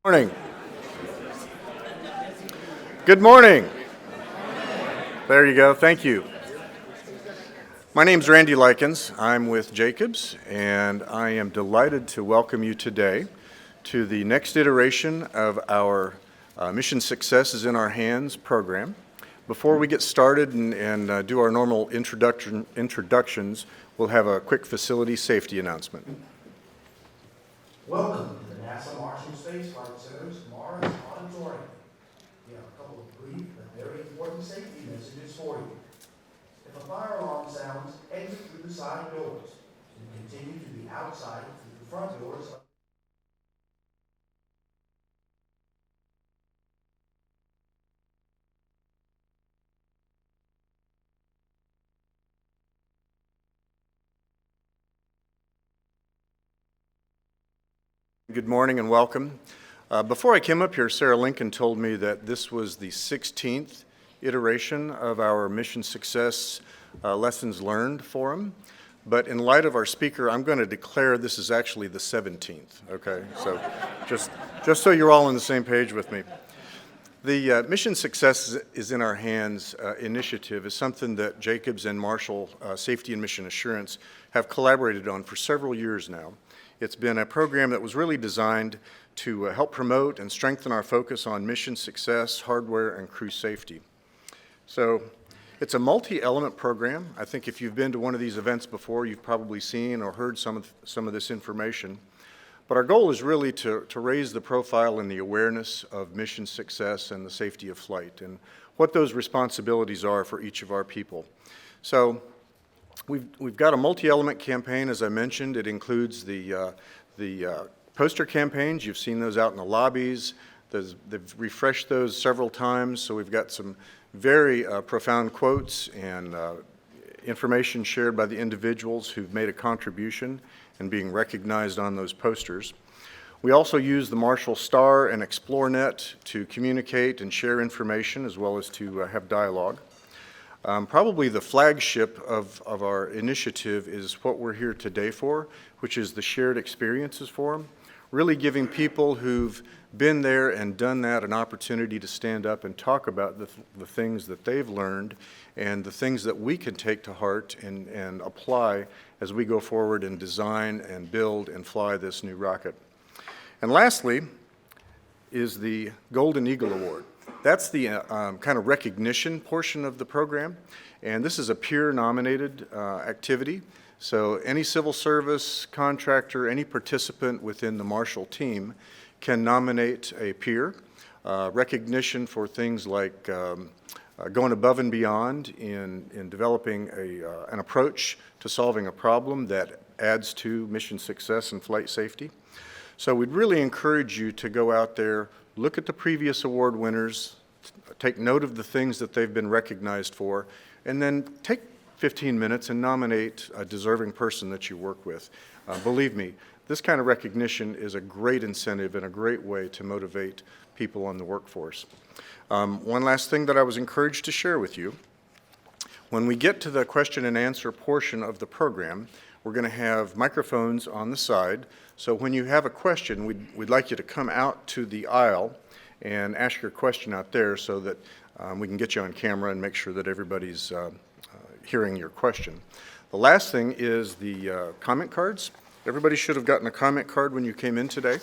Morning. Good morning. There you go. Thank you. My name's Randy Likens. I'm with Jacobs, and I am delighted to welcome you today to the next iteration of our Mission Success is in Our Hands program. Before we get started and do our normal introductions, we'll have a quick facility safety announcement. Welcome to the NASA Marshall Space Flight Center's Mars Auditorium. We have a couple of brief but very important safety messages for you. If a fire alarm sounds, exit through the side doors and continue to the outside through the front doors. Good morning and welcome. Before I came up here, Sarah Lincoln told me that this was the 16th iteration of our Mission Success Lessons Learned Forum. But in light of our speaker, I'm going to declare this is actually the 17th, okay? So just so you're all on the same page with me. The Mission Success is in Our Hands initiative is something that Jacobs and Marshall Safety and Mission Assurance have collaborated on for several years now. It's been a program that was really designed to help promote and strengthen our focus on mission success, hardware, and crew safety. So it's a multi-element program. I think if you've been to one of these events before, you've probably seen or heard some of this information. But our goal is really to raise the profile and the awareness of mission success and the safety of flight and what those responsibilities are for each of our people. So we've got a multi-element campaign, as I mentioned. It includes the poster campaigns. You've seen those out in the lobbies. They've refreshed those several times, so we've got some very profound quotes and information shared by the individuals who've made a contribution and being recognized on those posters. We also use the Marshall Star and ExploreNet to communicate and share information as well as to have dialogue. Probably the flagship of our initiative is what we're here today for, which is the Shared Experiences Forum, really giving people who've been there and done that an opportunity to stand up and talk about the things that they've learned and the things that we can take to heart and apply as we go forward and design and build and fly this new rocket. And lastly is the Golden Eagle Award. That's the kind of recognition portion of the program, and this is a peer-nominated activity. So any civil service contractor, any participant within the Marshall team can nominate a peer. Recognition for things like going above and beyond in developing an approach to solving a problem that adds to mission success and flight safety. So we'd really encourage you to go out there, look at the previous award winners, take note of the things that they've been recognized for, and then take 15 minutes and nominate a deserving person that you work with. Believe me, this kind of recognition is a great incentive and a great way to motivate people on the workforce. One last thing that I was encouraged to share with you. When we get to the question and answer portion of the program, we're going to have microphones on the side. So when you have a question, we'd like you to come out to the aisle and ask your question out there so that we can get you on camera and make sure that everybody's hearing your question. The last thing is the comment cards. Everybody should have gotten a comment card when you came in today,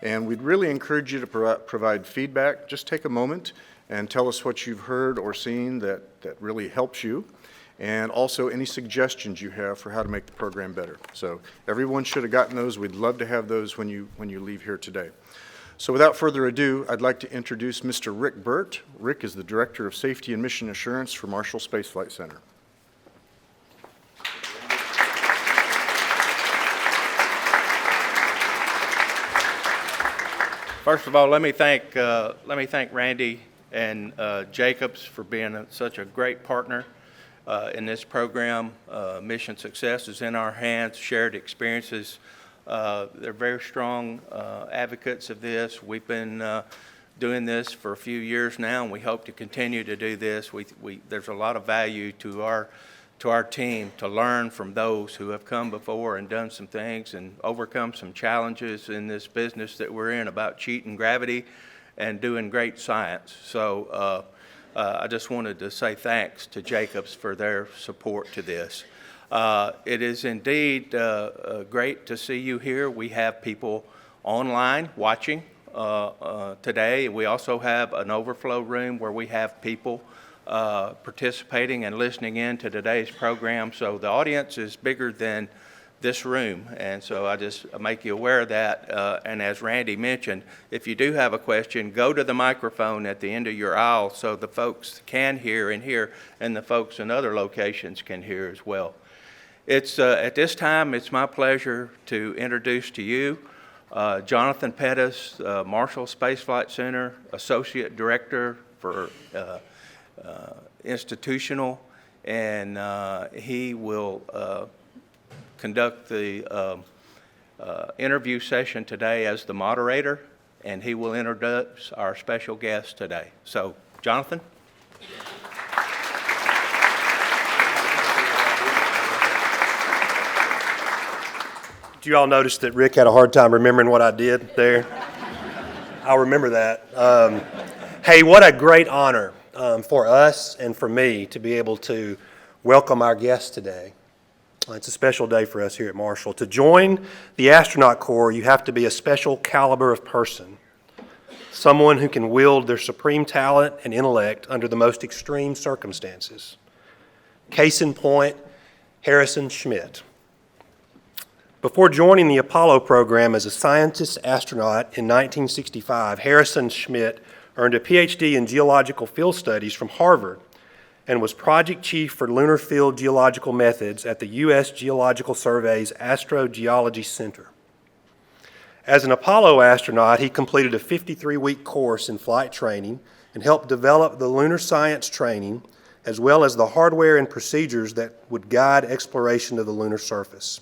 and we'd really encourage you to provide feedback. Just take a moment and tell us what you've heard or seen that really helps you, and also any suggestions you have for how to make the program better. So everyone should have gotten those. We'd love to have those when you leave here today. So without further ado, I'd like to introduce Mr. Rick Burt. Rick is the Director of Safety and Mission Assurance for Marshall Space Flight Center. First of all, let me thank Randy and Jacobs for being such a great partner in this program. Mission Success is in Our Hands. Shared Experiences. They're very strong advocates of this. We've been doing this for a few years now, and we hope to continue to do this. There's a lot of value to our to our team to learn from those who have come before and done some things and overcome some challenges in this business that we're in about cheating gravity and doing great science. So I just wanted to say thanks to Jacobs for their support to this. It is indeed great to see you here. We have people online watching today. We also have an overflow room where we have people participating and listening in to today's program. So the audience is bigger than this room, and so I just make you aware of that. And as Randy mentioned, if you do have a question, go to the microphone at the end of your aisle so the folks can hear and hear, and the folks in other locations can hear as well. It's at this time, it's my pleasure to introduce to you Jonathan Pettus, Marshall Space Flight Center Associate Director for Institutional, and he will conduct the interview session today as the moderator, and he will introduce our special guest today. So, Jonathan? Did you all notice that Rick had a hard time remembering what I did there? I'll remember that. Hey, what a great honor for us and for me to be able to welcome our guests today. It's a special day for us here at Marshall. To join the astronaut corps, you have to be a special caliber of person, someone who can wield their supreme talent and intellect under the most extreme circumstances. Case in point, Harrison Schmitt. Before joining the Apollo program as a scientist astronaut in 1965, Harrison Schmitt earned a PhD in geological field studies from Harvard and was project chief for lunar field geological methods at the U.S. Geological Survey's Astrogeology Center. As an Apollo astronaut, he completed a 53-week course in flight training and helped develop the lunar science training as well as the hardware and procedures that would guide exploration of the lunar surface.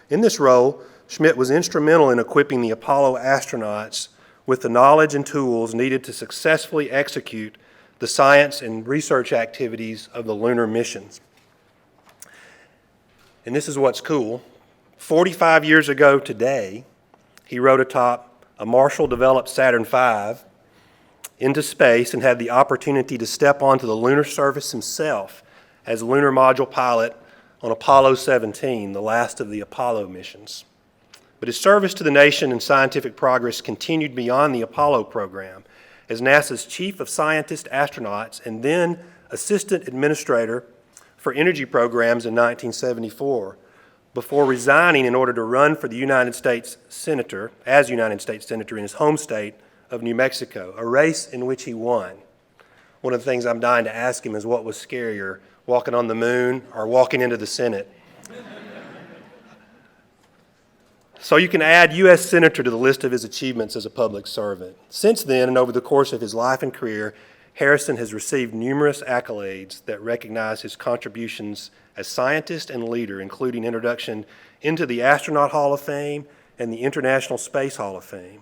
In this role, Schmitt was instrumental in equipping the Apollo astronauts with the knowledge and tools needed to successfully execute the science and research activities of the lunar missions. And this is what's cool. 45 years ago today, he rode atop a Marshall-developed Saturn V into space and had the opportunity to step onto the lunar surface himself as lunar module pilot on Apollo 17, the last of the Apollo missions. But his service to the nation and scientific progress continued beyond the Apollo program as NASA's chief of scientist astronauts and then assistant administrator for energy programs in 1974, before resigning in order to run for the United States Senator in his home state of New Mexico, a race in which he won. One of the things I'm dying to ask him is what was scarier, walking on the moon or walking into the Senate. So you can add U.S. Senator to the list of his achievements as a public servant. Since then, and over the course of his life and career, Harrison has received numerous accolades that recognize his contributions as scientist and leader, including introduction into the Astronaut Hall of Fame and the International Space Hall of Fame.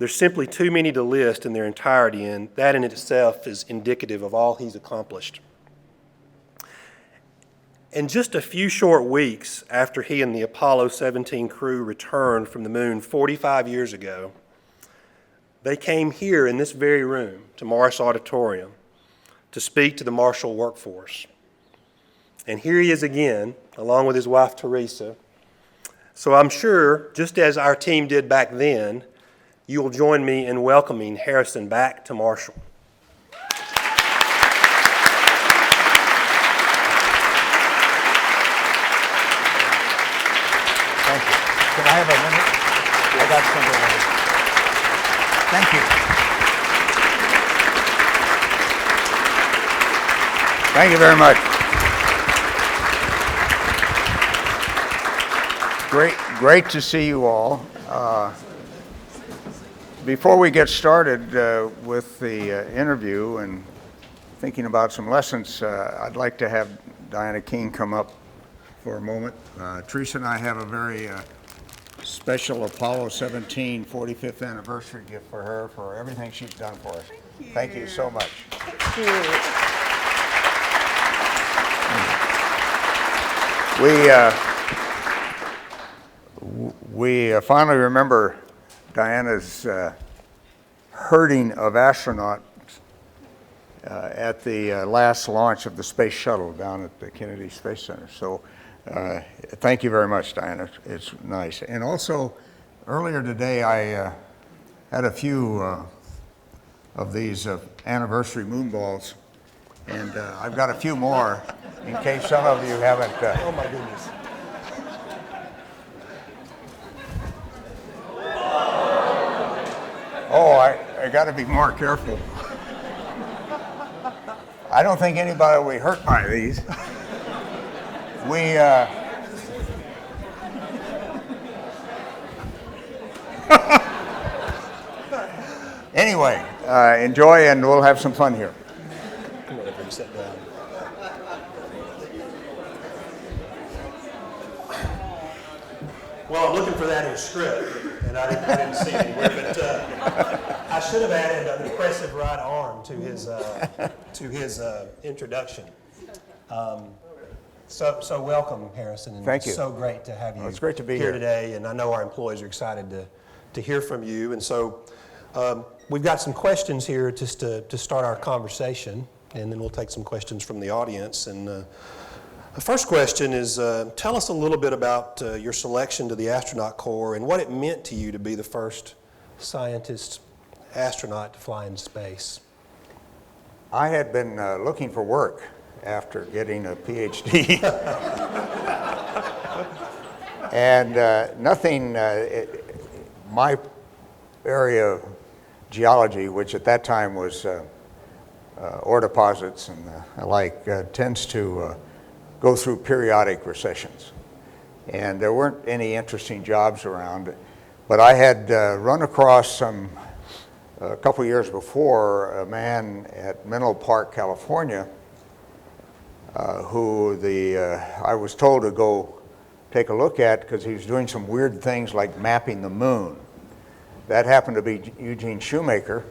There's simply too many to list in their entirety, and that in itself is indicative of all he's accomplished. And just a few short weeks after he and the Apollo 17 crew returned from the moon 45 years ago, they came here in this very room to Morris Auditorium to speak to the Marshall workforce. And here he is again, along with his wife Teresa. So I'm sure, just as our team did back then, you will join me in welcoming Harrison back to Marshall. Thank you. Can I have a minute? I got something ready. Thank you. Thank you very much. Great to see you all. Before we get started with the interview and thinking about some lessons, I'd like to have Diana King come up for a moment. Teresa and I have a very special Apollo 17 45th anniversary gift for her for everything she's done for us. Thank you so much. Thank you. We finally remember Diana's herding of astronauts at the last launch of the space shuttle down at the Kennedy Space Center. So thank you very much, Diana. It's nice. And also, earlier today, I had a few of these anniversary moon balls, and I've got a few more in case some of you haven't. Oh my goodness. Oh, I got to be more careful. I don't think anybody will be hurt by these. We anyway, enjoy, and we'll have some fun here. Come on, everybody, sit down. Well, I'm looking for that in script, and I didn't see it anywhere. But I should have added an impressive right arm to his introduction. So welcome, Harrison. And Thank you. It's so great to have you. It's great to be here here today, and I know our employees are excited to hear from you. And so we've got some questions here just to start our conversation, and then we'll take some questions from the audience. And the first question is, tell us a little bit about your selection to the astronaut corps and what it meant to you to be the first scientist astronaut to fly in space. I had been looking for work after getting a PhD. And nothing, my area of geology, which at that time was ore deposits and the like, tends to go through periodic recessions. And there weren't any interesting jobs around. But I had run across a couple years before, a man at Menlo Park, California, who I was told to go take a look at because he was doing some weird things like mapping the moon. That happened to be Eugene Shoemaker,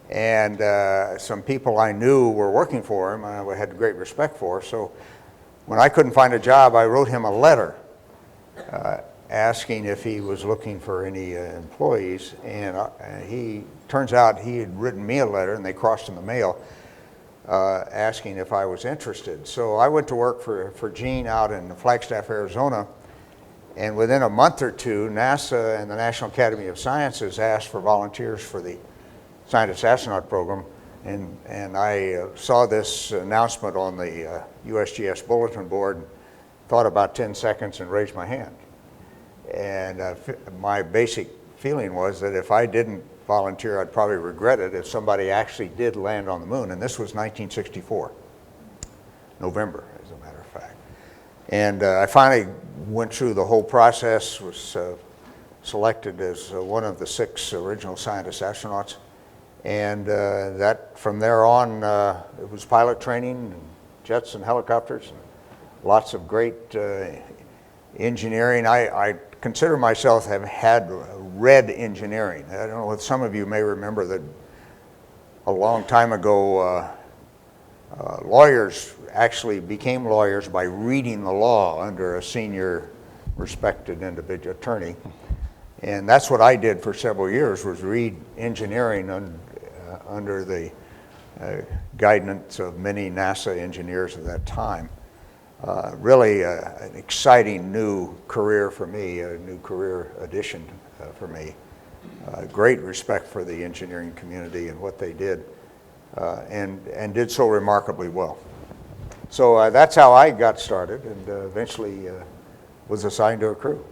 and some people I knew were working for him, and I had great respect for. So when I couldn't find a job, I wrote him a letter asking if he was looking for any employees, and he turns out he had written me a letter, and they crossed in the mail, asking if I was interested. So I went to work for Gene out in Flagstaff, Arizona, and within a month or two, NASA and the National Academy of Sciences asked for volunteers for the Scientist Astronaut Program, and I saw this announcement on the USGS bulletin board, thought about 10 seconds and raised my hand. And my basic feeling was that if I didn't volunteer, I'd probably regret it if somebody actually did land on the moon. And this was 1964, November, as a matter of fact. And I finally went through the whole process, was selected as one of the 6 original scientist astronauts. And that from there on, it was pilot training, and jets and helicopters, and lots of great engineering. I consider myself have had read engineering. I don't know if some of you may remember that a long time ago, lawyers actually became lawyers by reading the law under a senior respected individual attorney. And that's what I did for several years, was read engineering under the guidance of many NASA engineers at that time. Really an exciting new career for me, a new career addition for me. Great respect for the engineering community and what they did, and did so remarkably well. So that's how I got started, and eventually was assigned to a crew.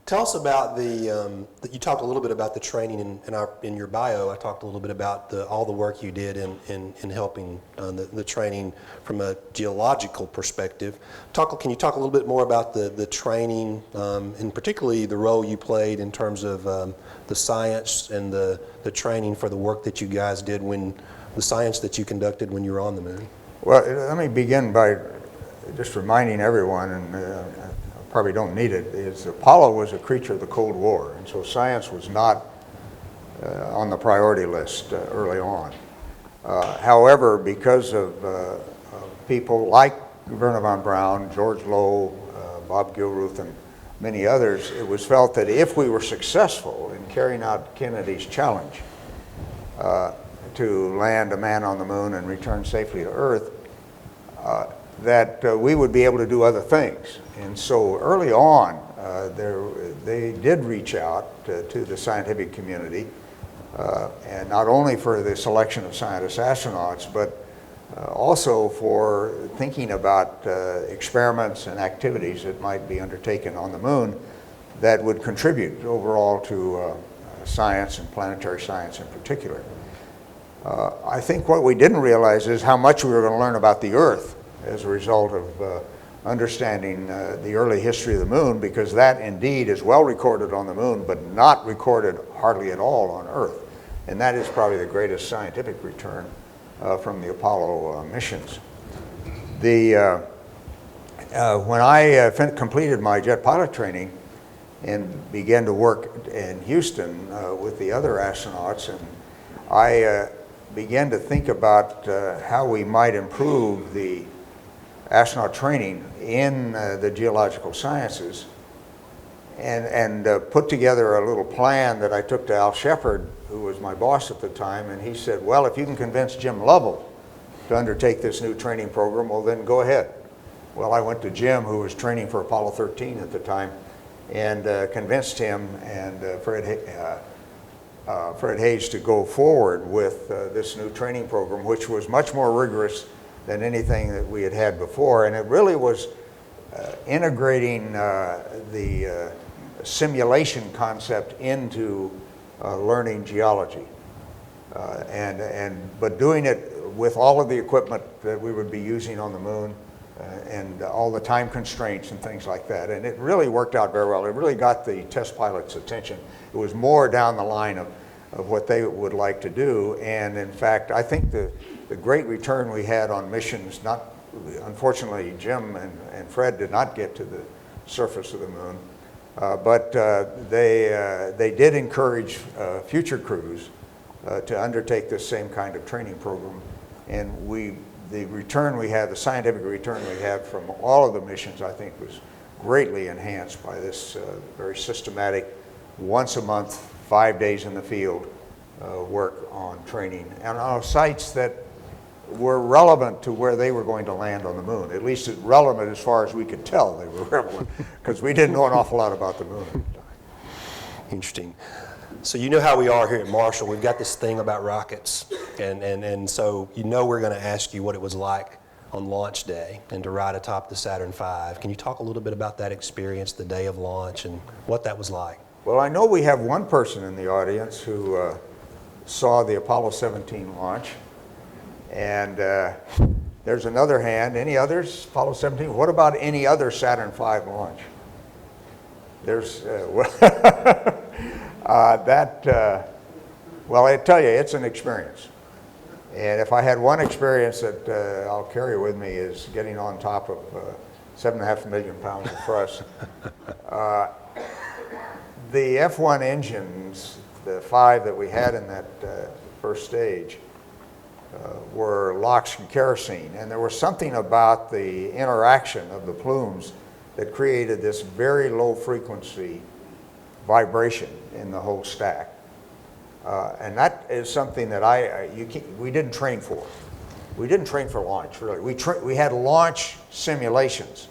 Tell us about you talked a little bit about the training in your bio. I talked a little bit about all the work you did in helping the training from a geological perspective. Can you talk a little bit more about the training, and particularly the role you played in terms of the science and the training for the work that you guys did the science that you conducted when you were on the moon? Well, let me begin by just reminding everyone, and probably don't need it, is Apollo was a creature of the Cold War, and so science was not on the priority list early on. However, because of people like Werner von Braun, George Low, Bob Gilruth, and many others, it was felt that if we were successful in carrying out Kennedy's challenge to land a man on the moon and return safely to Earth, that we would be able to do other things. And so early on, they did reach out to the scientific community, and not only for the selection of scientist astronauts, but also for thinking about experiments and activities that might be undertaken on the moon that would contribute overall to science and planetary science in particular. I think what we didn't realize is how much we were going to learn about the Earth as a result of understanding the early history of the moon, because that indeed is well recorded on the moon, but not recorded hardly at all on Earth. And that is probably the greatest scientific return from the Apollo missions. When I completed my jet pilot training and began to work in Houston with the other astronauts, and I began to think about how we might improve the astronaut training in the geological sciences, and put together a little plan that I took to Al Shepard, who was my boss at the time, and he said, well, if you can convince Jim Lovell to undertake this new training program, well, then go ahead. Well, I went to Jim, who was training for Apollo 13 at the time, and convinced him and Fred Hayes to go forward with this new training program, which was much more rigorous than anything that we had had before. And it really was integrating the simulation concept into learning geology, but doing it with all of the equipment that we would be using on the moon, and all the time constraints and things like that. And it really worked out very well. It really got the test pilots' attention. It was more down the line of what they would like to do. And in fact, I think the great return we had on missions, unfortunately, Jim and Fred did not get to the surface of the moon, but they did encourage future crews to undertake this same kind of training program. And the return we had, the scientific return we had from all of the missions, I think was greatly enhanced by this very systematic, once a month, 5 days in the field work on training, and on sites that were relevant to where they were going to land on the moon. At least relevant as far as we could tell they were relevant, because we didn't know an awful lot about the moon at the time. Interesting. So you know how we are here at Marshall. We've got this thing about rockets, and so you know we're going to ask you what it was like on launch day and to ride atop the Saturn V. Can you talk a little bit about that experience, the day of launch, and what that was like? Well, I know we have one person in the audience who saw the Apollo 17 launch, and there's another hand. Any others? Apollo 17? What about any other Saturn V launch? There's, well, I tell you, it's an experience. And if I had one experience that I'll carry with me is getting on top of 7.5 million pounds of thrust. The F1 engines, the 5 that we had in that first stage, were LOX and kerosene. And there was something about the interaction of the plumes that created this very low frequency vibration in the whole stack. And that is something that we didn't train for. We didn't train for launch, really. We had launch simulations.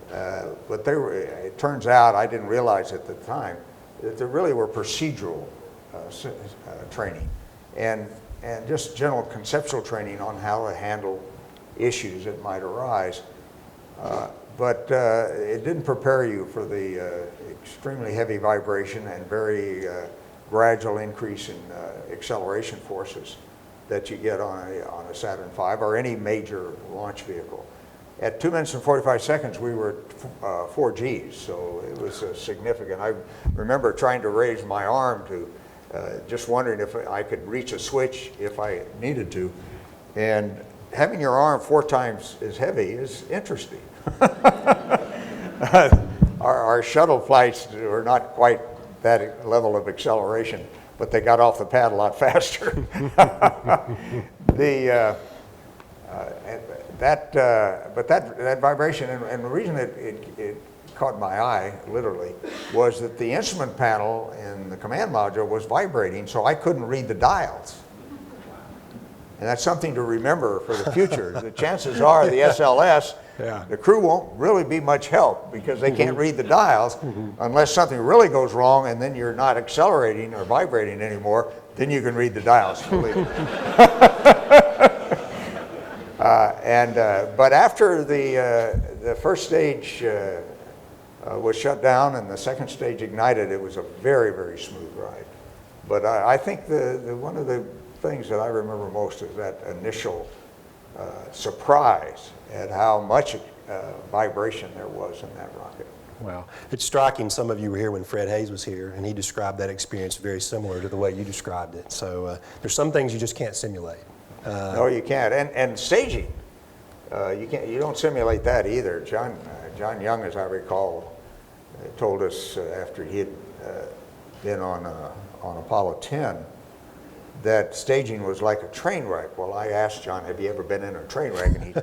But it turns out, I didn't realize at the time, that there really were procedural training and just general conceptual training on how to handle issues that might arise. But it didn't prepare you for the extremely heavy vibration and very gradual increase in acceleration forces that you get on a Saturn V or any major launch vehicle. At 2 minutes and 45 seconds, we were at 4 Gs, so it was significant. I remember trying to raise my arm to, just wondering if I could reach a switch if I needed to. And having your arm 4 times as heavy is interesting. Our shuttle flights were not quite that level of acceleration, but they got off the pad a lot faster. That that vibration, and the reason it caught my eye, literally, was that the instrument panel in the command module was vibrating, so I couldn't read the dials. And that's something to remember for the future. The chances are the SLS, the crew won't really be much help because they can't read the dials unless something really goes wrong and then you're not accelerating or vibrating anymore, then you can read the dials, believe me. But after the first stage was shut down and the second stage ignited, it was a very, very smooth ride. But I think one of the things that I remember most is that initial surprise at how much vibration there was in that rocket. Wow. It's striking, some of you were here when Fred Hayes was here, and he described that experience very similar to the way you described it. So there's some things you just can't simulate. No, you can't. And staging, you don't simulate that either. John Young, as I recall, told us after he had been on Apollo 10 that staging was like a train wreck. Well, I asked John, have you ever been in a train wreck? And he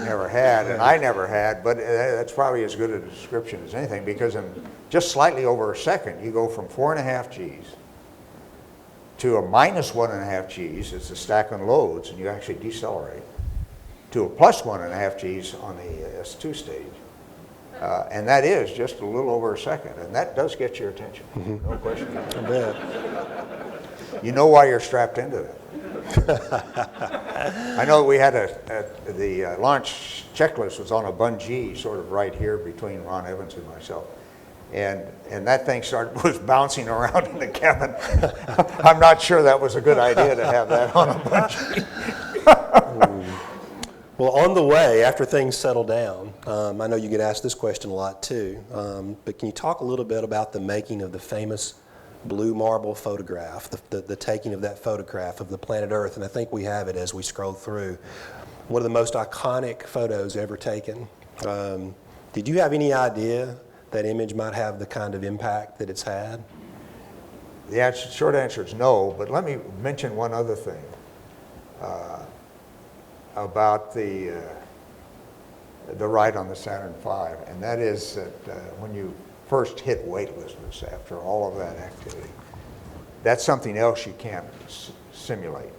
never had, and I never had, but that's probably as good a description as anything, because in just slightly over a second, you go from 4.5 Gs to a minus 1.5 Gs as the stack unloads, and you actually decelerate, to a plus 1.5 Gs on the S2 stage. And that is just a little over a second, and that does get your attention, no question. I bet. You know why you're strapped into that. I know we had the launch checklist was on a bungee sort of right here between Ron Evans and myself. And that thing was bouncing around in the cabin. I'm not sure that was a good idea to have that on a bungee. Well, on the way, after things settle down, I know you get asked this question a lot too, but can you talk a little bit about the making of the famous blue marble photograph, the taking of that photograph of the planet Earth? And I think we have it as we scroll through. One of the most iconic photos ever taken. Did you have any idea that image might have the kind of impact that it's had? The short answer is no, but let me mention one other thing. About the ride on the Saturn V, and that is that when you first hit weightlessness after all of that activity, that's something else you can't simulate.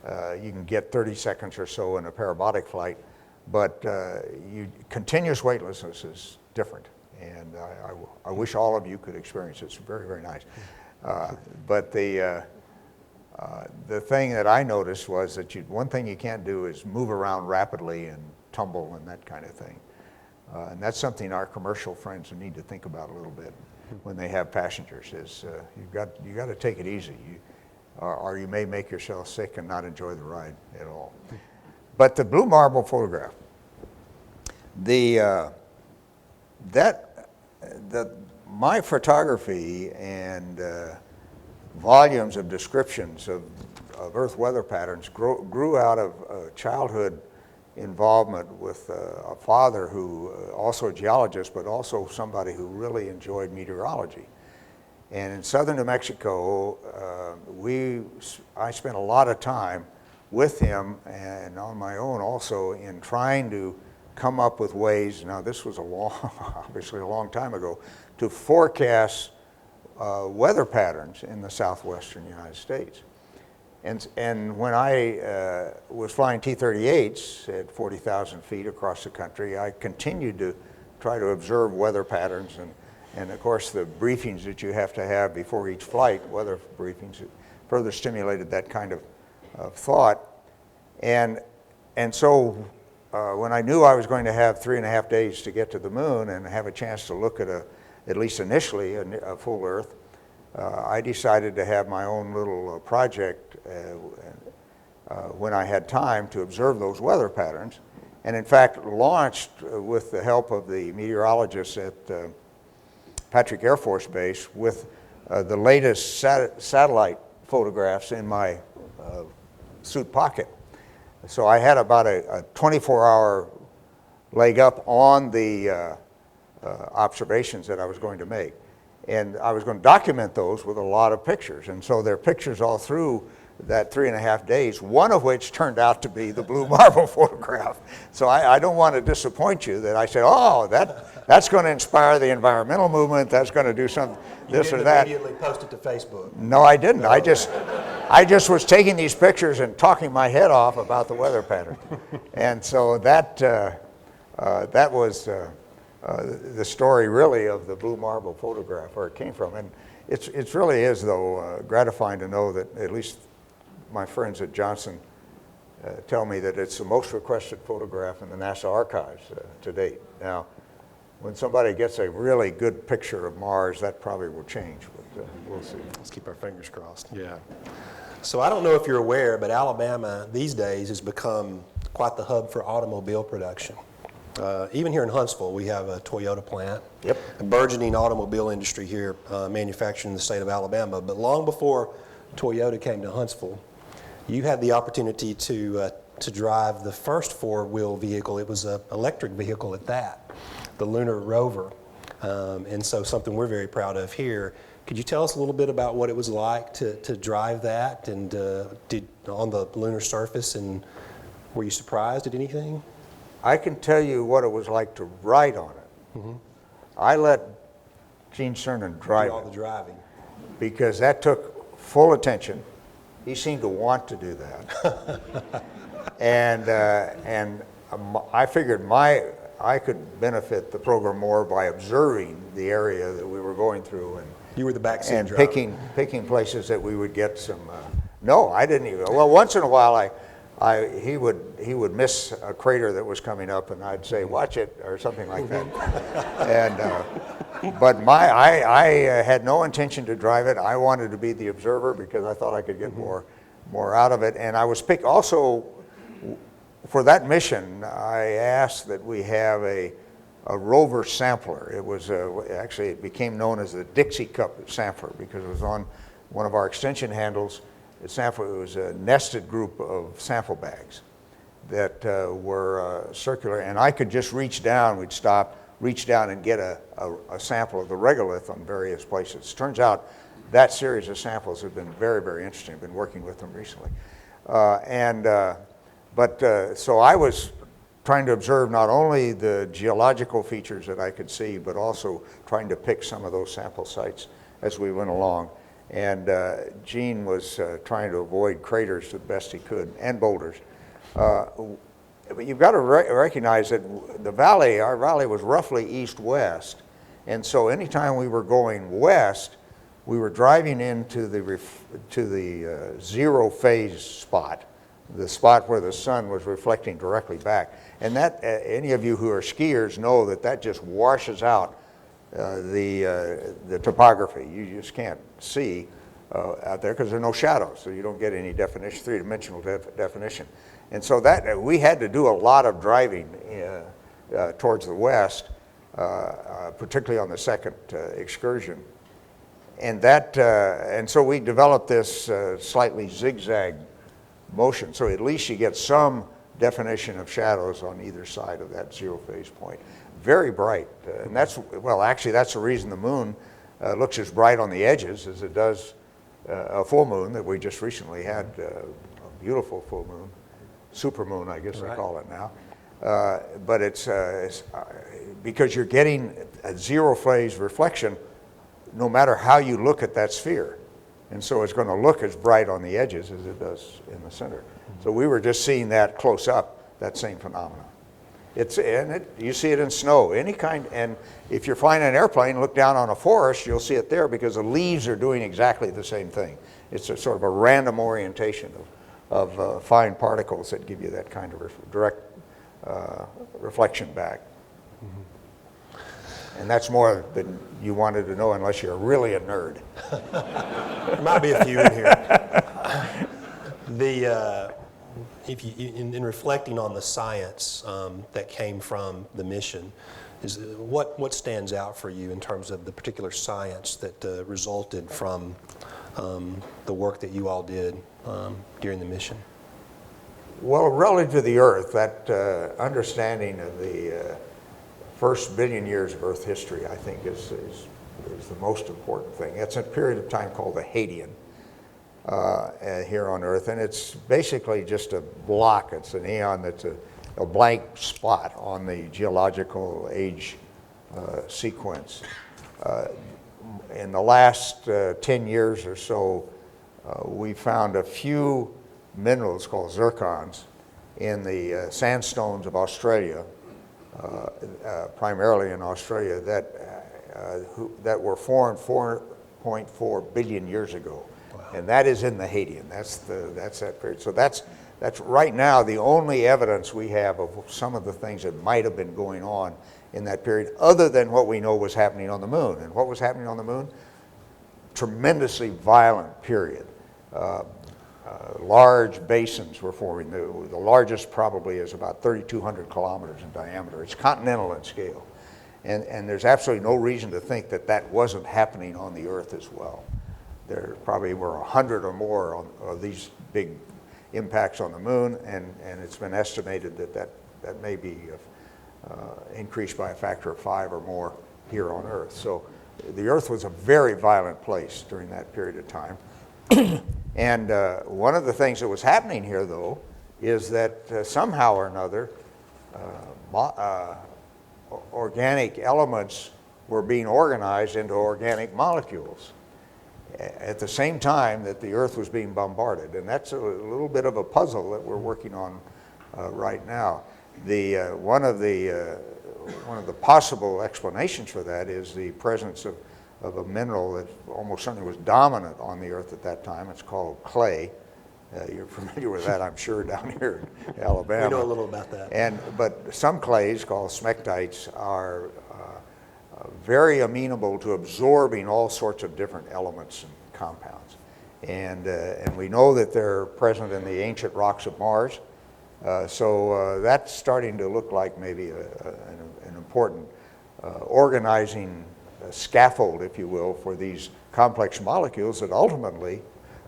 You can get 30 seconds or so in a parabolic flight, but continuous weightlessness is different, and I wish all of you could experience it. It's very, very nice. But the thing that I noticed was that one thing you can't do is move around rapidly and tumble and that kind of thing. And that's something our commercial friends need to think about a little bit when they have passengers, is you got to take it easy, or you may make yourself sick and not enjoy the ride at all. But the blue marble photograph, my photography and volumes of descriptions of Earth weather patterns grew out of childhood involvement with a father who, also a geologist, but also somebody who really enjoyed meteorology. And in southern New Mexico, I spent a lot of time with him and on my own also in trying to come up with ways, now this was obviously a long time ago, to forecast weather patterns in the southwestern United States. And when I was flying T-38s at 40,000 feet across the country, I continued to try to observe weather patterns, and of course the briefings that you have to have before each flight, weather briefings, further stimulated that kind of thought. And so when I knew I was going to have 3.5 days to get to the moon and have a chance to look at at least initially, a full Earth, I decided to have my own little project when I had time to observe those weather patterns, and in fact launched with the help of the meteorologists at Patrick Air Force Base with the latest satellite photographs in my suit pocket. So I had about a 24-hour leg up on the observations that I was going to make. And I was going to document those with a lot of pictures. And so there are pictures all through that 3.5 days, one of which turned out to be the blue marble photograph. So I don't want to disappoint you that I said, oh, that's going to inspire the environmental movement, that's going to do something, this or that. You didn't immediately post it to Facebook. No, I didn't. No. I just was taking these pictures and talking my head off about the weather pattern. And so that was the story really of the blue marble photograph, where it came from. And it really is, though, gratifying to know that at least my friends at Johnson tell me that it's the most requested photograph in the NASA archives to date. Now, when somebody gets a really good picture of Mars, that probably will change, but we'll see. Let's keep our fingers crossed. Yeah. So I don't know if you're aware, but Alabama these days has become quite the hub for automobile production. Even here in Huntsville, we have a Toyota plant. Yep. A burgeoning automobile industry here, manufactured in the state of Alabama. But long before Toyota came to Huntsville, you had the opportunity to drive the first four-wheel vehicle. It was an electric vehicle at that, the Lunar Rover. And so something we're very proud of here. Could you tell us a little bit about what it was like to drive that and on the lunar surface, and were you surprised at anything? I can tell you what it was like to ride on it. Mm-hmm. I let Gene Cernan drive all the driving, because that took full attention. He seemed to want to do that. and I figured I could benefit the program more by observing the area that we were going through, and you were the backseat and driver. picking places that we would get some. No, I didn't even. Well, once in a while, he would miss a crater that was coming up, and I'd say, "Watch it," or something like that. But I had no intention to drive it. I wanted to be the observer because I thought I could get more out of it. And I was picked also for that mission. I asked that we have a rover sampler. It was actually it became known as the Dixie Cup sampler because it was on one of our extension handles. It was a nested group of sample bags that were circular, and I could just reach down. We'd stop, reach down, and get a sample of the regolith on various places. Turns out that series of samples have been very, very interesting. I've been working with them recently, so I was trying to observe not only the geological features that I could see, but also trying to pick some of those sample sites as we went along. And Gene was trying to avoid craters to the best he could, and boulders. But you've got to recognize that the valley, our valley was roughly east-west. And so anytime we were going west, we were driving into the zero phase spot, the spot where the sun was reflecting directly back. And that, any of you who are skiers know that just washes out the topography. You just can't see out there because there are no shadows, so you don't get any definition, three-dimensional definition. And so that we had to do a lot of driving towards the west, particularly on the second excursion. And so we developed this slightly zigzag motion, so at least you get some definition of shadows on either side of that zero phase point. Very bright, and actually that's the reason the moon looks as bright on the edges as it does a full moon that we just recently had, a beautiful full moon, super moon I guess they call it now. But it's because you're getting a zero phase reflection no matter how you look at that sphere. And so it's going to look as bright on the edges as it does in the center. So we were just seeing that close up, that same phenomenon. You see it in snow, any kind, and if you're flying an airplane, look down on a forest, you'll see it there because the leaves are doing exactly the same thing. It's a sort of a random orientation of fine particles that give you that kind of direct reflection back. Mm-hmm. And that's more than you wanted to know unless you're really a nerd. There might be a few in here. In reflecting on the science that came from the mission, what stands out for you in terms of the particular science that resulted from the work that you all did during the mission? Well, relative to the Earth, that understanding of the first billion years of Earth history, I think, is the most important thing. It's a period of time called the Hadean. here on Earth, and it's basically just a block. It's an eon that's a blank spot on the geological age sequence. In the last 10 years or so, we found a few minerals called zircons in the sandstones of Australia, primarily in Australia, that were formed 4.4 billion years ago. Wow. And that is in the Hadean. That's that period. So that's right now the only evidence we have of some of the things that might have been going on in that period, other than what we know was happening on the moon. And what was happening on the moon? Tremendously violent period. Large basins were forming. The largest probably is about 3,200 kilometers in diameter. It's continental in scale. And there's absolutely no reason to think that that wasn't happening on the Earth as well. There probably were 100 or more of these big impacts on the moon, and it's been estimated that may be increased by a factor of 5 or more here on Earth. So the Earth was a very violent place during that period of time. And one of the things that was happening here, though, is that somehow or another, organic elements were being organized into organic molecules at the same time that the Earth was being bombarded. And that's a little bit of a puzzle that we're working on right now. One of the possible explanations for that is the presence of a mineral that almost certainly was dominant on the Earth at that time. It's called clay. You're familiar with that, I'm sure, down here in Alabama. We know a little about that. But some clays, called smectites, are very amenable to absorbing all sorts of different elements and compounds. And we know that they're present in the ancient rocks of Mars. So that's starting to look like maybe an important organizing scaffold, if you will, for these complex molecules that ultimately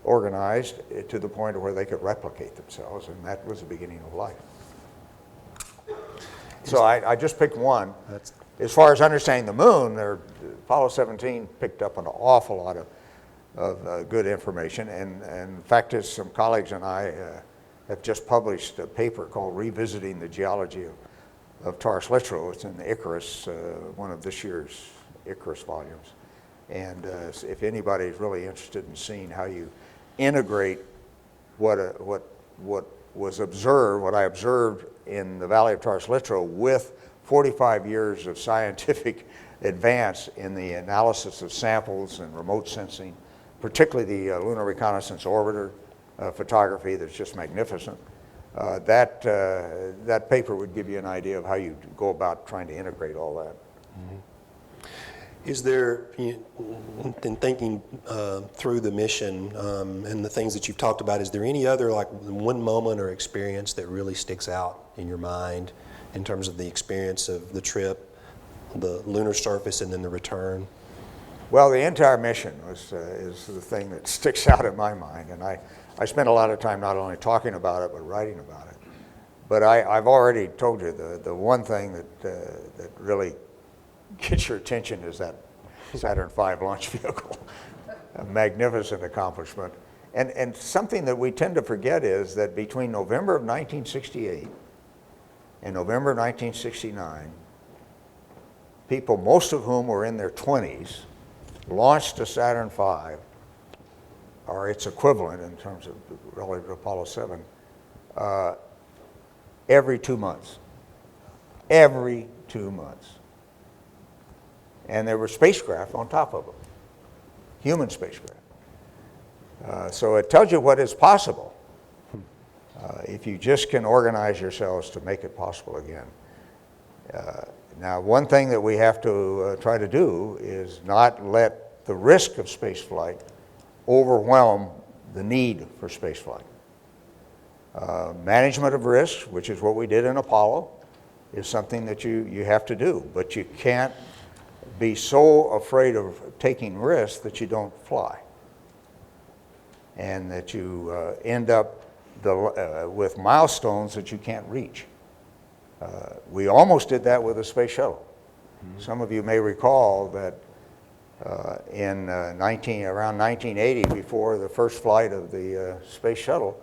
organized to the point where they could replicate themselves, and that was the beginning of life. So I just picked one. As far as understanding the moon, Apollo 17 picked up an awful lot of good information, and in fact, as some colleagues and I have just published a paper called Revisiting the Geology of Taurus Littrow. It's in the Icarus, one of this year's Icarus volumes. And if anybody's really interested in seeing how you integrate what was observed, what I observed in the Valley of Taurus Littrow with 45 years of scientific advance in the analysis of samples and remote sensing, particularly the Lunar Reconnaissance Orbiter photography that's just magnificent. That paper would give you an idea of how you go about trying to integrate all that. Mm-hmm. Is there, in thinking through the mission and the things that you've talked about, is there any other, like, one moment or experience that really sticks out in your mind in terms of the experience of the trip, the lunar surface, and then the return? Well, the entire mission is the thing that sticks out in my mind, and I spent a lot of time not only talking about it but writing about it. But I've already told you the one thing that really gets your attention is that Saturn V launch vehicle. A magnificent accomplishment. And something that we tend to forget is that between November of 1968 and November of 1969, people, most of whom were in their 20s, launched a Saturn V, or its equivalent in terms of relative to Apollo 7, every 2 months. Every 2 months. And there were spacecraft on top of them, human spacecraft. So it tells you what is possible if you just can organize yourselves to make it possible again. Now, one thing that we have to try to do is not let the risk of spaceflight overwhelm the need for spaceflight. Management of risk, which is what we did in Apollo, is something that you have to do, but you can't be so afraid of taking risks that you don't fly, and that you end up with milestones that you can't reach. We almost did that with the space shuttle. Mm-hmm. Some of you may recall that around 1980, before the first flight of the space shuttle,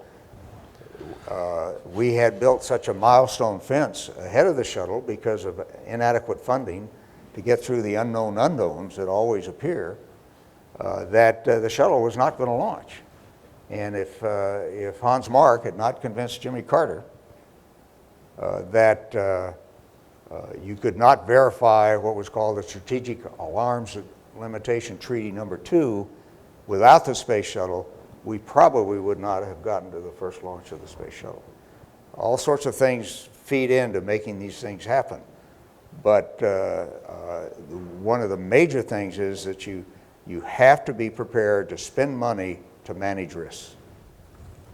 we had built such a milestone fence ahead of the shuttle because of inadequate funding to get through the unknown unknowns that always appear, that the shuttle was not going to launch. And if Hans Mark had not convinced Jimmy Carter that you could not verify what was called the Strategic Alarms Limitation Treaty number 2 without the space shuttle, we probably would not have gotten to the first launch of the space shuttle. All sorts of things feed into making these things happen. But one of the major things is that you have to be prepared to spend money to manage risks.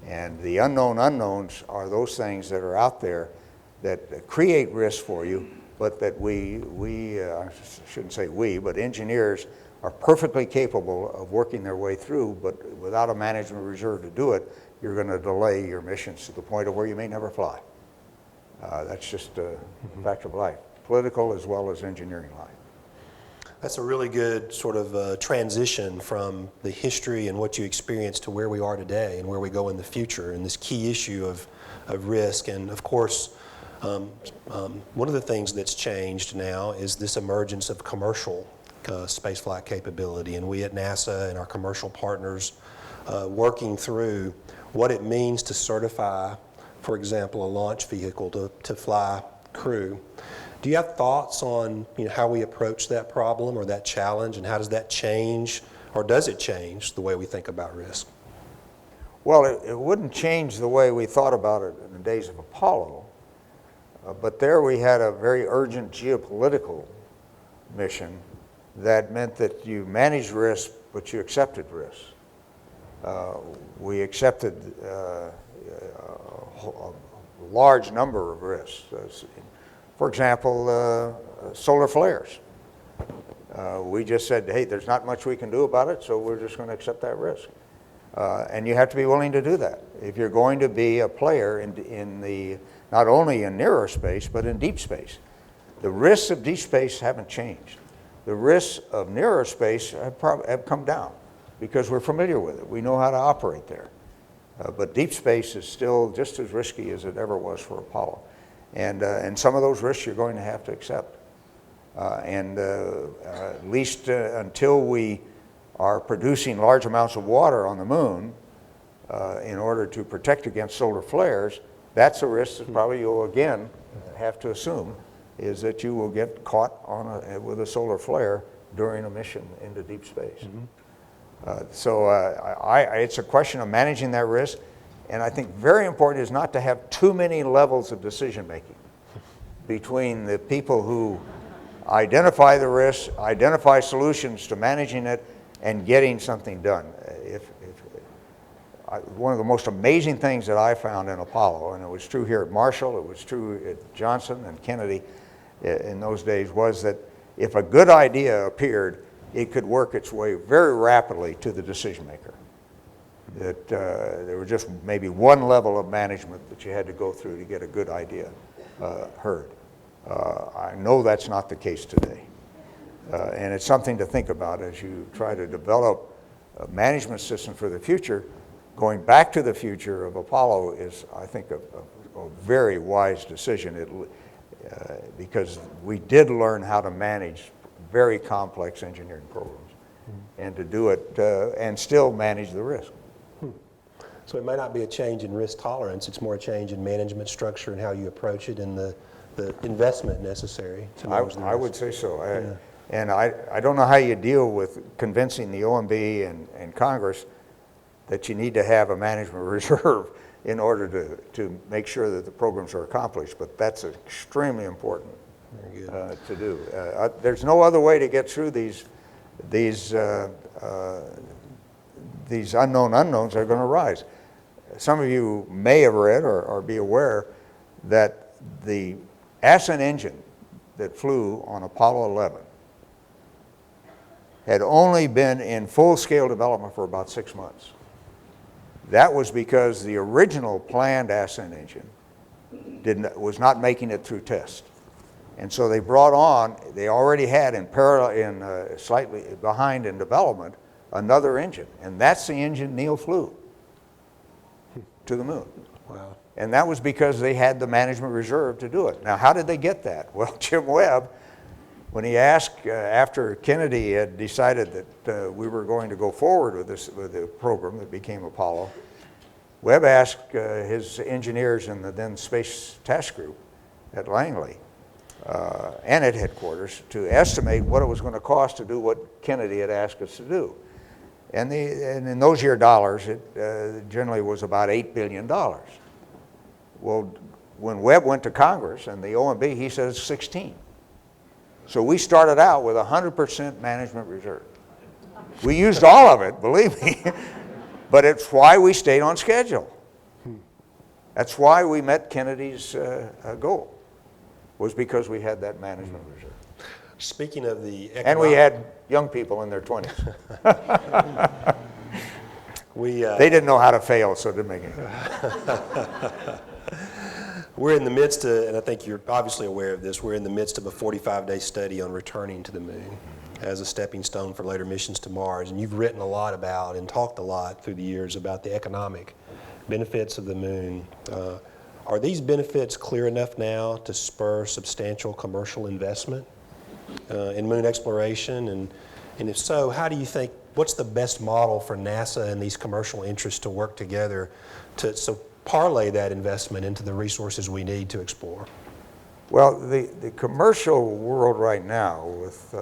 And the unknown unknowns are those things that are out there that create risks for you, but that I shouldn't say we, but engineers are perfectly capable of working their way through, but without a management reserve to do it, you're going to delay your missions to the point of where you may never fly. That's just a fact of life, political as well as engineering life. That's a really good sort of transition from the history and what you experienced to where we are today and where we go in the future, and this key issue of risk. And of course, one of the things that's changed now is this emergence of commercial spaceflight capability, and we at NASA and our commercial partners working through what it means to certify, for example, a launch vehicle to fly crew. Do you have thoughts on how we approach that problem or that challenge, and how does that change, or does it change the way we think about risk? Well, it wouldn't change the way we thought about it in the days of Apollo, but there we had a very urgent geopolitical mission that meant that you managed risk, but you accepted risk. We accepted a large number of risks. For example, solar flares. We just said, hey, there's not much we can do about it, so we're just going to accept that risk. And you have to be willing to do that if you're going to be a player in the, not only in nearer space, but in deep space. The risks of deep space haven't changed. The risks of nearer space have come down because we're familiar with it. We know how to operate there. But deep space is still just as risky as it ever was for Apollo. And some of those risks you're going to have to accept. At least until we are producing large amounts of water on the moon in order to protect against solar flares, that's a risk that probably you'll again have to assume, is that you will get caught with a solar flare during a mission into deep space. It's a question of managing that risk, and I think very important is not to have too many levels of decision making between the people who identify the risk, identify solutions to managing it, and getting something done. One of the most amazing things that I found in Apollo, and it was true here at Marshall, it was true at Johnson and Kennedy in those days, was that if a good idea appeared, it could work its way very rapidly to the decision maker. That there was just maybe one level of management that you had to go through to get a good idea heard. I know that's not the case today. And it's something to think about as you try to develop a management system for the future. Going back to the future of Apollo is, I think, a very wise decision because we did learn how to manage very complex engineering programs and to do it and still manage the risk. So it may not be a change in risk tolerance, it's more a change in management structure and how you approach it and the investment necessary to manage the risk. I would say so. And I don't know how you deal with convincing the OMB and Congress that you need to have a management reserve in order to make sure that the programs are accomplished, but that's extremely important to do. There's no other way to get through these unknown unknowns that are going to rise. Some of you may have read or be aware that the ascent engine that flew on Apollo 11 had only been in full-scale development for about 6 months. That was because the original planned ascent engine was not making it through test. And so they brought on, they already had in parallel, slightly behind in development, another engine. And that's the engine Neil flew to the moon. Wow. And that was because they had the management reserve to do it. Now, how did they get that? Well, Jim Webb, when he asked, after Kennedy had decided that we were going to go forward with the program that became Apollo, Webb asked his engineers in the then Space Task Group at Langley and at headquarters to estimate what it was going to cost to do what Kennedy had asked us to do. And in those year dollars, it generally was about $8 billion. Well, when Webb went to Congress and the OMB, he said it's 16. So we started out with 100% management reserve. We used all of it, believe me, but it's why we stayed on schedule. That's why we met Kennedy's goal, was because we had that management reserve. Speaking of the economic... And we had young people in their 20s. They didn't know how to fail, so it didn't make any difference. We're in the midst of, and I think you're obviously aware of this, we're in the midst of a 45-day study on returning to the moon as a stepping stone for later missions to Mars. And you've written a lot about and talked a lot through the years about the economic benefits of the moon. Are these benefits clear enough now to spur substantial commercial investment in moon exploration? And if so, how do you think, what's the best model for NASA and these commercial interests to work together to parlay that investment into the resources we need to explore? Well, the commercial world right now, with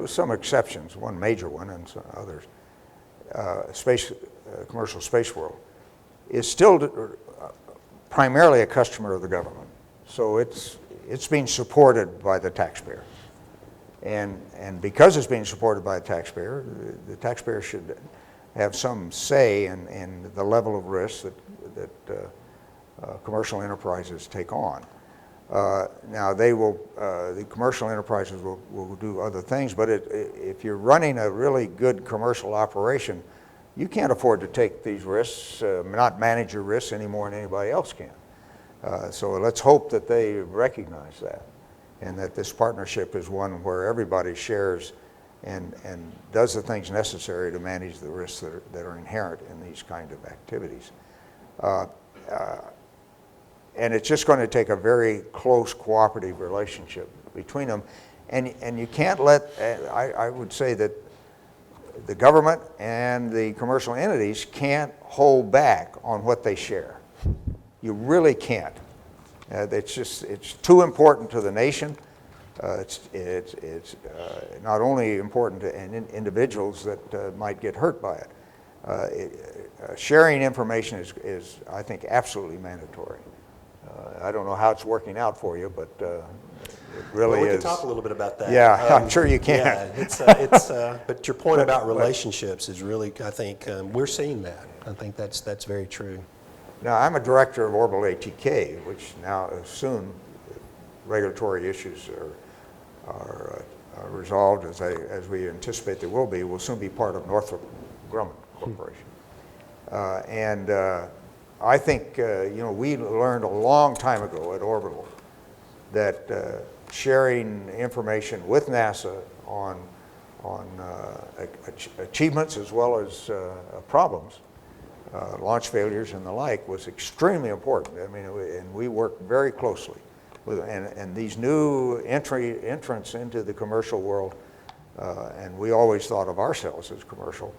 some exceptions, one major one and some others, commercial space world, is still primarily a customer of the government. So it's being supported by the taxpayer. And because it's being supported by the taxpayer should have some say in the level of risk that commercial enterprises take on. Now the commercial enterprises will do other things, but if you're running a really good commercial operation, you can't afford to take these risks, not manage your risks any more than anybody else can. So let's hope that they recognize that, and that this partnership is one where everybody shares and does the things necessary to manage the risks that are inherent in these kind of activities. And it's just going to take a very close cooperative relationship between them. And you can't let, I would say that the government and the commercial entities can't hold back on what they share. You really can't. It's too important to the nation. It's not only important to individuals that might get hurt by it. Sharing information is, I think, absolutely mandatory. I don't know how it's working out for you, but it really is. We can talk a little bit about that. Yeah, I'm sure you can. Yeah, but your point about relationships is really, I think, we're seeing that. I think that's very true. Now, I'm a director of Orbital ATK, which now soon regulatory issues are resolved, as we anticipate they will soon be part of Northrop Grumman Corporation. I think, we learned a long time ago at Orbital that sharing information with NASA on achievements as well as problems, launch failures and the like, was extremely important. I mean, and we work very closely with, and these new entrants into the commercial world, and we always thought of ourselves as commercial,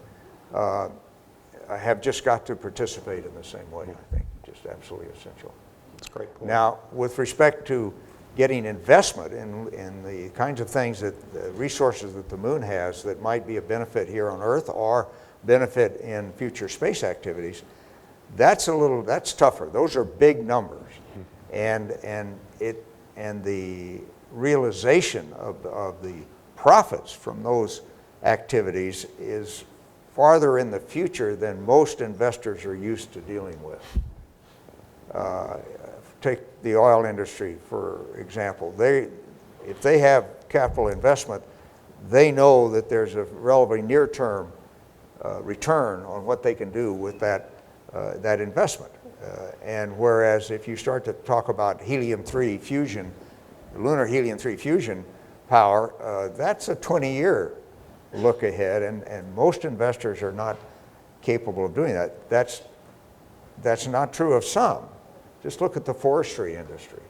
have just got to participate in the same way, I think, just absolutely essential. That's a great point. Now, with respect to getting investment in the kinds of things the resources that the moon has that might be a benefit here on Earth or benefit in future space activities, that's tougher. Those are big numbers. And the realization of the profits from those activities is farther in the future than most investors are used to dealing with. Take the oil industry, for example. If they have capital investment, they know that there's a relatively near-term return on what they can do with that investment. And whereas if you start to talk about helium-3 fusion lunar helium-3 fusion power, that's a 20-year look ahead, and most investors are not capable of doing that. That's not true of some. Just look at the forestry industry.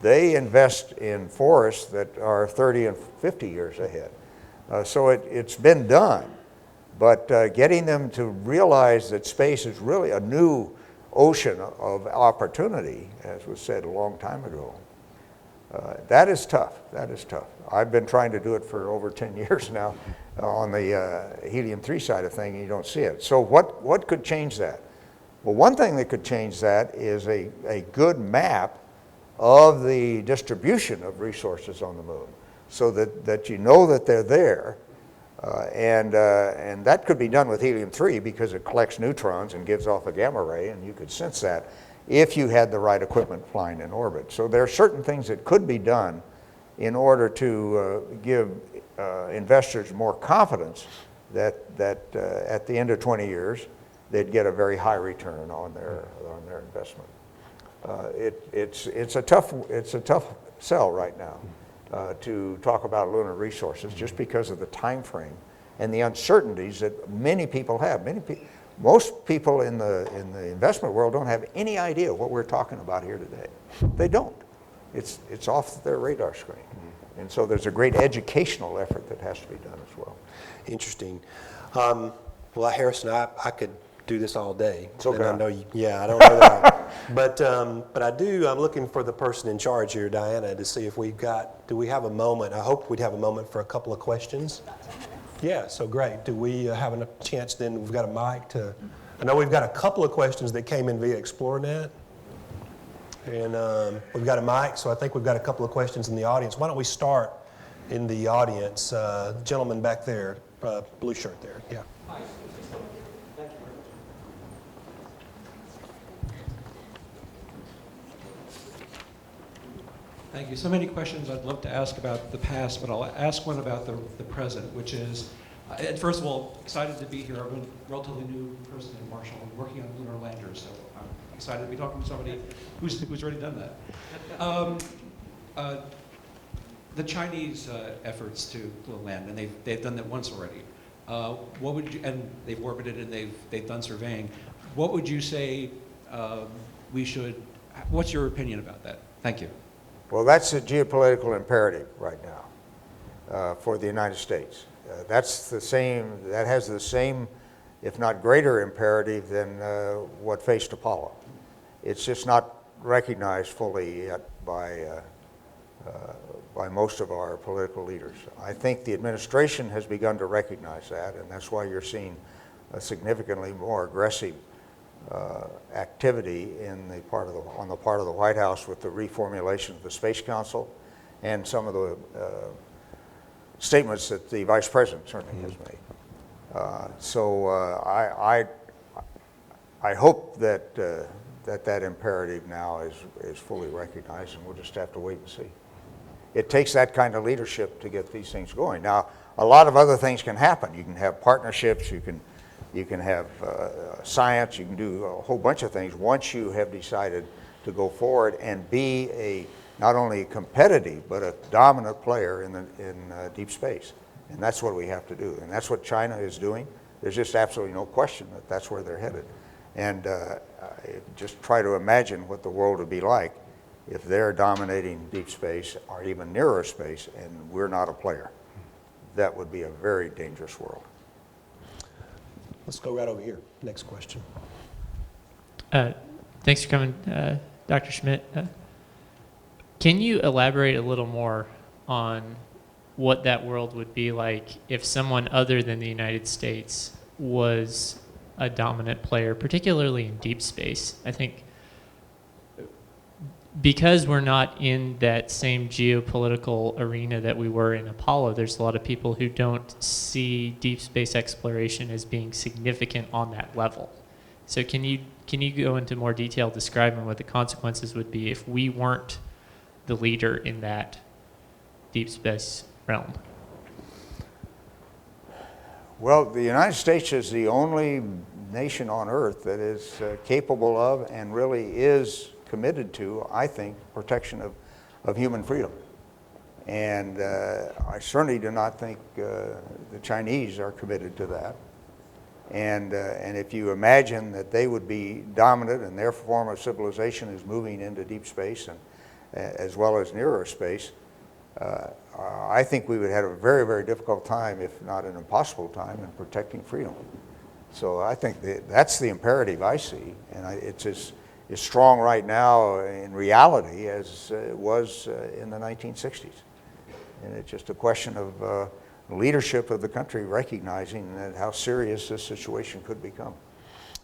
They invest in forests that are 30 and 50 years ahead. So it's been done, but getting them to realize that space is really a new ocean of opportunity, as was said a long time ago, that is tough. That is tough. I've been trying to do it for over 10 years now on the helium-3 side of things, and you don't see it. So what could change that? Well, one thing that could change that is a good map of the distribution of resources on the moon, so that you know that they're there, and that could be done with helium-3 because it collects neutrons and gives off a gamma ray, and you could sense that if you had the right equipment flying in orbit. So there are certain things that could be done in order to give investors more confidence that at the end of 20 years, they'd get a very high return on their investment. It's a tough sell right now to talk about lunar resources just because of the time frame and the uncertainties that many people have. Most people in the investment world don't have any idea what we're talking about here today. They don't. It's off their radar screen. And so there's a great educational effort that has to be done as well. Interesting. Well, Harrison, I could do this all day. It's okay. And I know you, yeah, I don't know that. But I'm looking for the person in charge here, Diana, to see if do we have a moment? I hope we'd have a moment for a couple of questions. Yeah, so great. Do we have a chance then? We've got a mic I know we've got a couple of questions that came in via ExploreNet. And we've got a mic, so I think we've got a couple of questions in the audience. Why don't we start in the audience? Gentleman back there, blue shirt there, yeah. Thank you. So many questions I'd love to ask about the past, but I'll ask one about the present, which is, and first of all, excited to be here. I'm a relatively new person in Marshall. I'm working on lunar landers, so I'm excited to be talking to somebody who's already done that. The Chinese efforts to land, and they've done that once already. What would you, and they've orbited and they've done surveying. What would you say what's your opinion about that? Thank you. Well, that's a geopolitical imperative right now for the United States. That has the same, if not greater imperative than what faced Apollo. It's just not recognized fully yet by most of our political leaders. I think the administration has begun to recognize that, and that's why you're seeing a significantly more aggressive activity on the part of the White House with the reformulation of the Space Council and some of the statements that the Vice President certainly has made. So I hope that that imperative now is fully recognized, and we'll just have to wait and see. It takes that kind of leadership to get these things going. Now, a lot of other things can happen. You can have partnerships, you can have science, you can do a whole bunch of things once you have decided to go forward and be not only competitive, but a dominant player in deep space. And that's what we have to do. And that's what China is doing. There's just absolutely no question that that's where they're headed. And just try to imagine what the world would be like if they're dominating deep space or even nearer space and we're not a player. That would be a very dangerous world. Let's go right over here. Next question. Thanks for coming, Dr. Schmitt. Can you elaborate a little more on what that world would be like if someone other than the United States was a dominant player, particularly in deep space? I think because we're not in that same geopolitical arena that we were in Apollo, there's a lot of people who don't see deep space exploration as being significant on that level. So can you go into more detail describing what the consequences would be if we weren't the leader in that deep space realm? Well, the United States is the only nation on Earth that is capable of and really is committed to, I think, protection of human freedom. And I certainly do not think the Chinese are committed to that. And if you imagine that they would be dominant and their form of civilization is moving into deep space and as well as nearer space, I think we would have a very, very difficult time, if not an impossible time, in protecting freedom. So I think that's the imperative I see, and it's as strong right now in reality as it was in the 1960s. And it's just a question of leadership of the country recognizing that how serious this situation could become.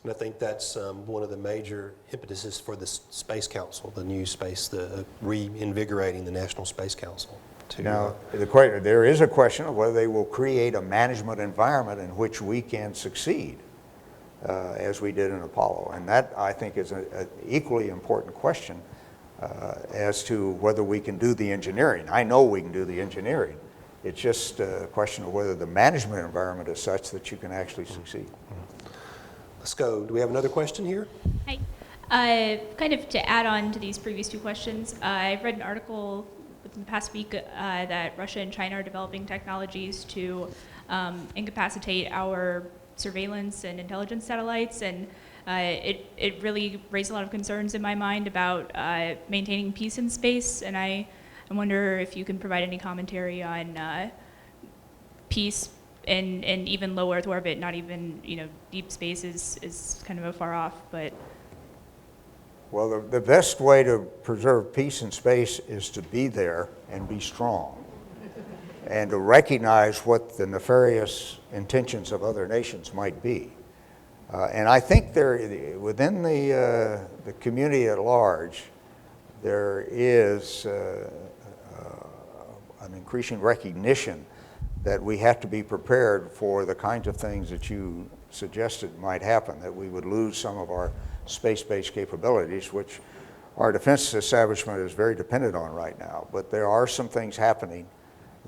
And I think that's one of the major impetuses for the Space Council, the new space, the reinvigorating the National Space Council. Now, there is a question of whether they will create a management environment in which we can succeed, as we did in Apollo. And that, I think, is an equally important question as to whether we can do the engineering. I know we can do the engineering. It's just a question of whether the management environment is such that you can actually succeed. Let's go. Do we have another question here? Hi. Kind of to add on to these previous two questions, I've read an article within the past week that Russia and China are developing technologies to incapacitate our surveillance and intelligence satellites, and it really raised a lot of concerns in my mind about maintaining peace in space, and I wonder if you can provide any commentary on peace and even low Earth orbit, not even, deep space is kind of a far off, but. Well, the best way to preserve peace in space is to be there and be strong, and to recognize what the nefarious intentions of other nations might be. And I think within the community at large, there is an increasing recognition that we have to be prepared for the kinds of things that you suggested might happen, that we would lose some of our space-based capabilities, which our defense establishment is very dependent on right now. But there are some things happening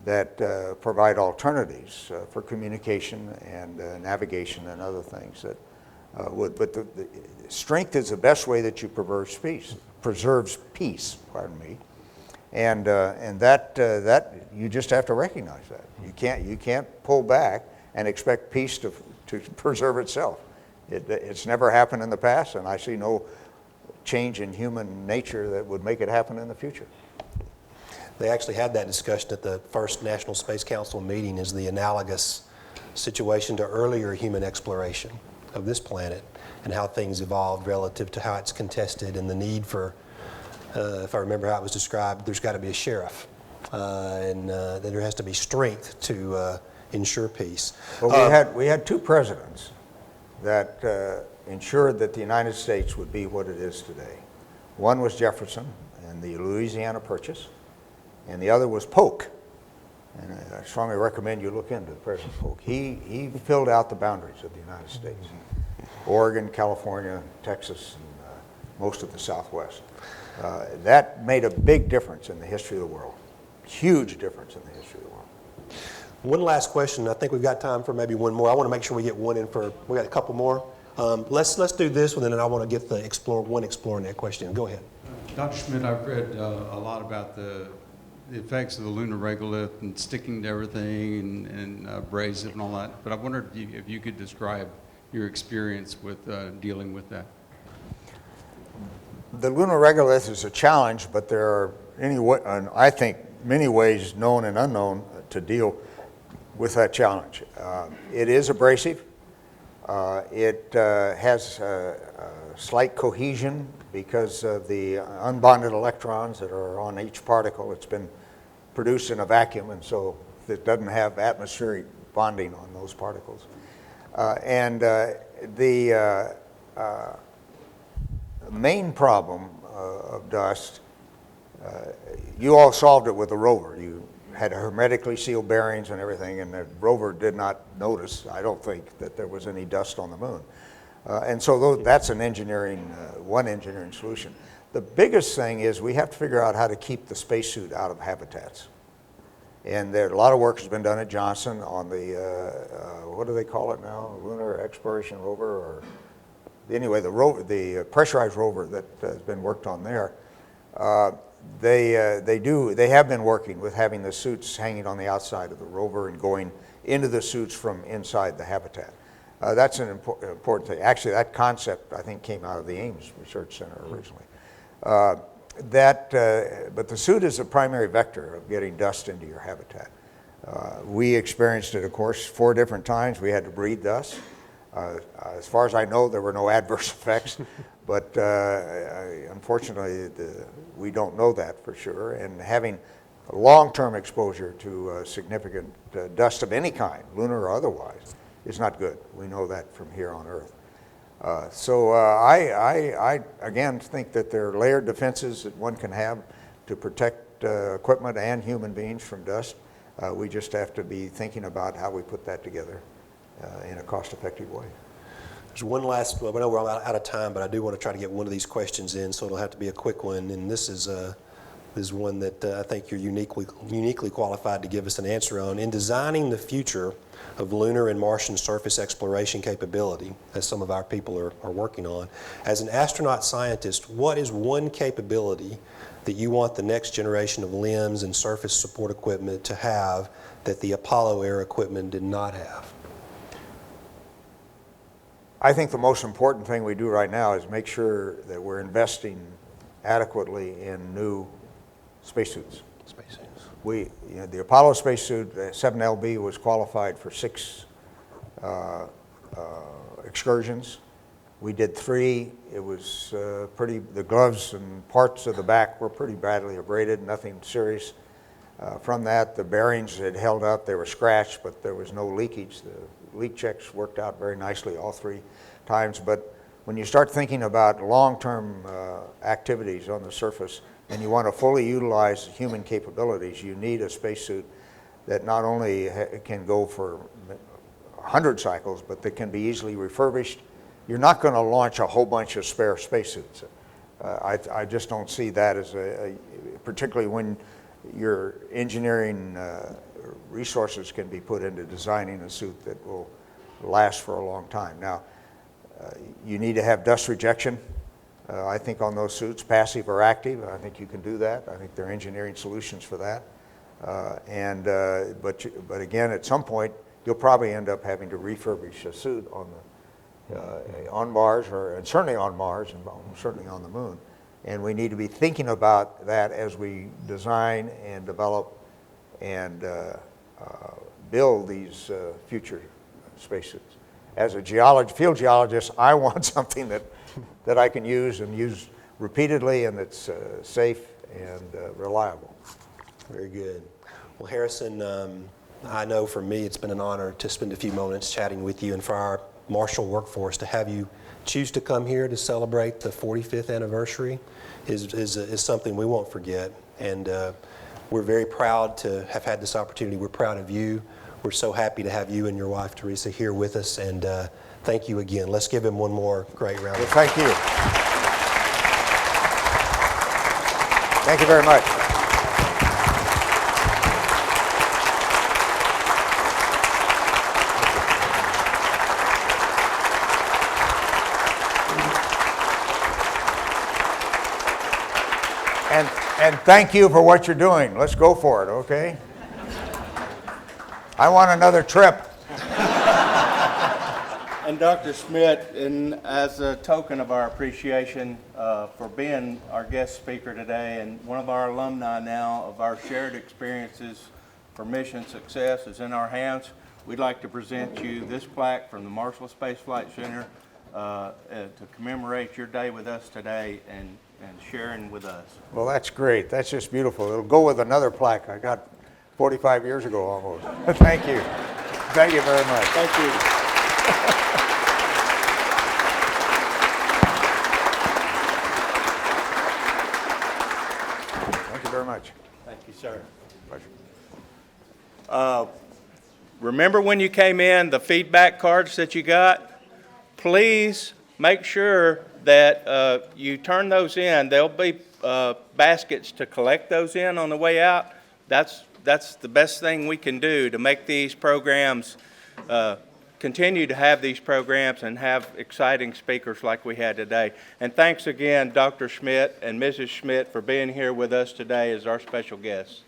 that provide alternatives for communication and navigation and other things that would. But the strength is the best way that you preserves peace, pardon me. And that you just have to recognize that. You can't pull back and expect peace to preserve itself. It's never happened in the past, and I see no change in human nature that would make it happen in the future. They actually had that discussion at the first National Space Council meeting, is the analogous situation to earlier human exploration of this planet and how things evolved relative to how it's contested and the need for, if I remember how it was described, there's got to be a sheriff and that there has to be strength to ensure peace. Well, we had two presidents that ensured that the United States would be what it is today. One was Jefferson and the Louisiana Purchase, and the other was Polk. And I strongly recommend you look into President Polk. He filled out the boundaries of the United States. Oregon, California, Texas, and most of the Southwest. That made a big difference in the history of the world. Huge difference in the history of the world. One last question. I think we've got time for maybe one more. I want to make sure we get one in for, we got a couple more. Let's do this one, and then I want to get one exploring that question. Go ahead. Dr. Schmitt, I've read a lot about the effects of the lunar regolith and sticking to everything and abrasive and all that, but I wondered if you could describe your experience with dealing with that. The lunar regolith is a challenge, but there are, I think, many ways known and unknown to deal with that challenge. It is abrasive. It has slight cohesion because of the unbonded electrons that are on each particle. It's been produced in a vacuum, and so it doesn't have atmospheric bonding on those particles. The main problem of dust, you all solved it with the rover. You had hermetically sealed bearings and everything, and the rover did not notice, I don't think, that there was any dust on the moon. And so that's one engineering solution. The biggest thing is we have to figure out how to keep the spacesuit out of habitats. And a lot of work has been done at Johnson on the, what do they call it now? Lunar Exploration Rover, or anyway, the pressurized rover that has been worked on there. They have been working with having the suits hanging on the outside of the rover and going into the suits from inside the habitat. That's an important thing. Actually, that concept, I think, came out of the Ames Research Center originally. But the suit is the primary vector of getting dust into your habitat. We experienced it, of course, 4 different times. We had to breathe dust. As far as I know, there were no adverse effects, but unfortunately, we don't know that for sure. And having long-term exposure to significant dust of any kind, lunar or otherwise, is not good. We know that from here on Earth. I again think that there are layered defenses that one can have to protect equipment and human beings from dust. We just have to be thinking about how we put that together in a cost-effective way. There's one last, well, I know we're all out of time, but I do want to try to get one of these questions in, so it'll have to be a quick one. And this is one that I think you're uniquely qualified to give us an answer on. In designing the future of lunar and Martian surface exploration capability, as some of our people are working on, as an astronaut scientist, what is one capability that you want the next generation of limbs and surface support equipment to have that the Apollo era equipment did not have? I think the most important thing we do right now is make sure that we're investing adequately in new spacesuits. The Apollo spacesuit, 7LB, was qualified for 6 excursions. We did 3. It was the gloves and parts of the back were pretty badly abraded, nothing serious. From that, the bearings had held up. They were scratched, but there was no leakage. The leak checks worked out very nicely all 3 times. But when you start thinking about long-term activities on the surface and you want to fully utilize human capabilities, you need a spacesuit that not only can go for 100 cycles, but that can be easily refurbished. You're not going to launch a whole bunch of spare spacesuits. I just don't see that as particularly when your engineering resources can be put into designing a suit that will last for a long time. Now, you need to have dust rejection, I think, on those suits, passive or active. I think you can do that. I think there are engineering solutions for that. But again, at some point, you'll probably end up having to refurbish a suit on Mars, and certainly on Mars, and certainly on the Moon. And we need to be thinking about that as we design and develop and build these future spacesuits. As a field geologist, I want something that I can use and use repeatedly and that's safe and reliable. Very good. Well, Harrison, I know for me it's been an honor to spend a few moments chatting with you, and for our Marshall workforce to have you choose to come here to celebrate the 45th anniversary is something we won't forget. And we're very proud to have had this opportunity. We're proud of you. We're so happy to have you and your wife, Teresa, here with us. And thank you again. Let's give him one more great round. Well, thank you. Thank you very much. And thank you for what you're doing. Let's go for it, okay? I want another trip. And Dr. Schmitt, and as a token of our appreciation for being our guest speaker today and one of our alumni now of our shared experiences for mission success is in our hands, we'd like to present you this plaque from the Marshall Space Flight Center to commemorate your day with us today and sharing with us. Well, that's great. That's just beautiful. It'll go with another plaque I got 45 years ago almost. Thank you. Thank you very much. Thank you. Thank you very much. Thank you, sir. Pleasure. Remember when you came in, the feedback cards that you got? Please make sure that you turn those in. There'll be baskets to collect those in on the way out. That's the best thing we can do to make these programs continue to have these programs and have exciting speakers like we had today. And thanks again, Dr. Schmitt and Mrs. Schmitt, for being here with us today as our special guests.